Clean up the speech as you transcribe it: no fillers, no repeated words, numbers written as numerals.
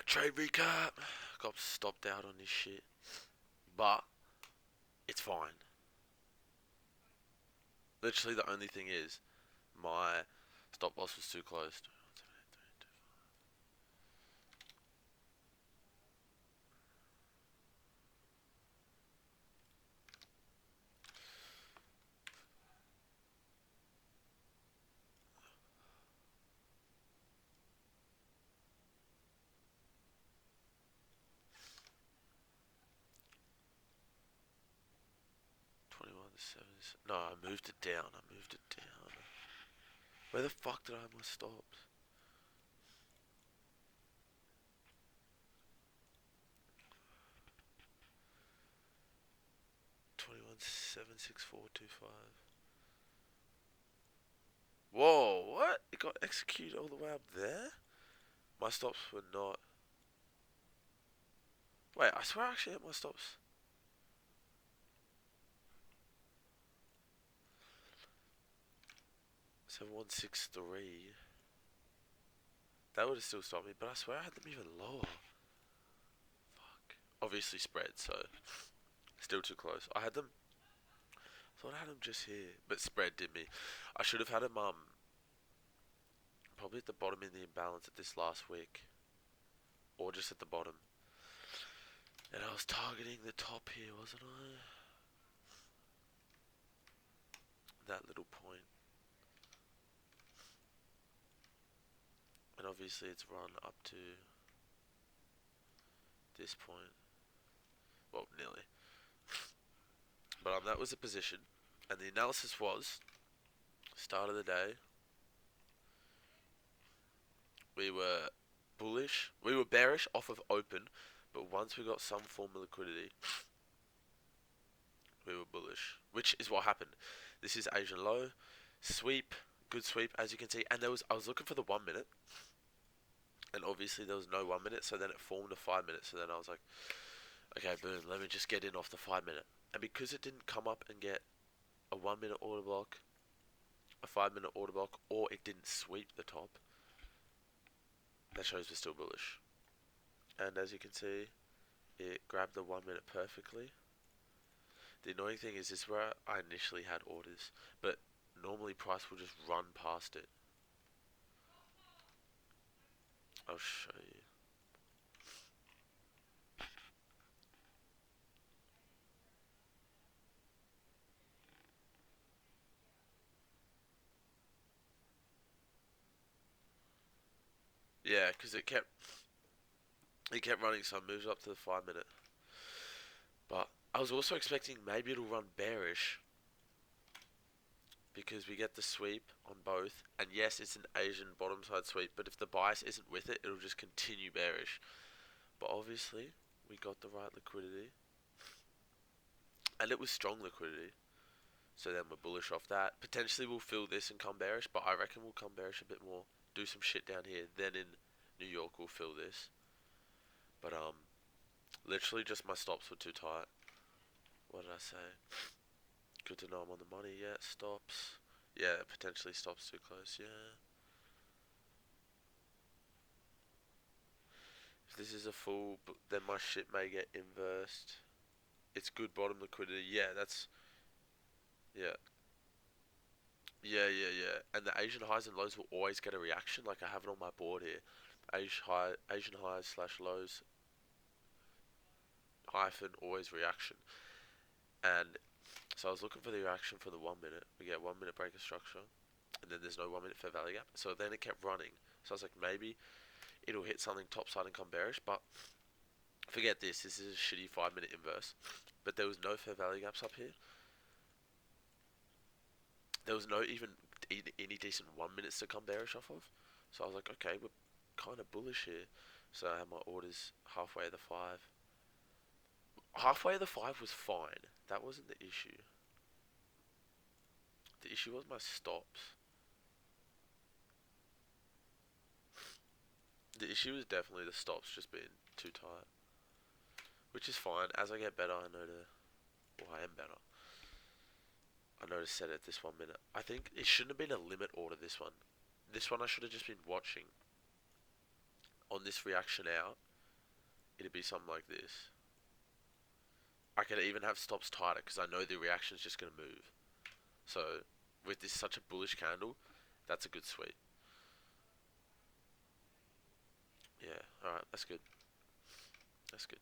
Trade recap. Got stopped out on this shit, but it's fine. Literally, the only thing is my stop loss was too close. 21-7. No, I moved it down. I moved it down. Where the fuck did I have my stops? $21,764.25. Whoa, what? It got executed all the way up there? My stops were not. Wait, I swear I actually hit my stops. 7163. That would have still stopped me, but I swear I had them even lower. Fuck. Obviously spread, so still too close. I had them. I thought I had them just here, but spread did me. I should have had them probably at the bottom in the imbalance at this last week, or just at the bottom. And I was targeting the top here, wasn't I? That little point. And obviously it's run up to this point. Well, nearly. But that was the position. And the analysis was, start of the day, we were bullish. We were bearish off of open, but once we got some form of liquidity, we were bullish, which is what happened. This is Asian low, sweep, good sweep as you can see. And I was looking for the 1 minute, and obviously there was no 1 minute, so then it formed a 5 minute. So then I was like, okay, boom, let me just get in off the 5 minute. And because it didn't come up and get a 1 minute order block, a 5 minute order block, or it didn't sweep the top, that shows we're still bullish. And as you can see, it grabbed the 1 minute perfectly. The annoying thing is this is where I initially had orders, but normally price will just run past it. I'll show you. Yeah, because it kept running, so I moved up to the 5 minute. But I was also expecting maybe it'll run bearish, because we get the sweep on both, and yes, it's an Asian bottom side sweep, but if the bias isn't with it, it'll just continue bearish. But obviously, we got the right liquidity, and it was strong liquidity, so then we're bullish off that. Potentially we'll fill this and come bearish, but I reckon we'll come bearish a bit more, do some shit down here, then in New York we'll fill this. But literally just my stops were too tight. What did I say? Good to know I'm on the money. Yeah, stops. Yeah, potentially stops too close. Yeah. If this is a full, then my shit may get inversed. It's good bottom liquidity. Yeah, that's. Yeah. Yeah. And the Asian highs and lows will always get a reaction. Like I have it on my board here. Asian highs slash lows hyphen always reaction. And so I was looking for the reaction for the 1 minute. We get 1 minute breaker structure, and then there's no 1 minute fair value gap. So then it kept running. So I was like, maybe it'll hit something topside and come bearish, but forget this. This is a shitty 5 minute inverse. But there was no fair value gaps up here. There was no even any decent 1 minutes to come bearish off of. So I was like, okay, we're kind of bullish here. So I had my orders halfway of the 5. Halfway of the 5 was fine. That wasn't the issue. The issue was my stops. The issue is definitely the stops just being too tight. Which is fine. As I get better, I know to. Well, I am better. I know to set it this 1 minute. I think it shouldn't have been a limit order, this one. This one I should have just been watching on this reaction out. it'd be something like this. I could even have stops tighter because I know the reaction's just gonna move. So with this such a bullish candle, that's a good sweep. Yeah, alright, that's good. That's good.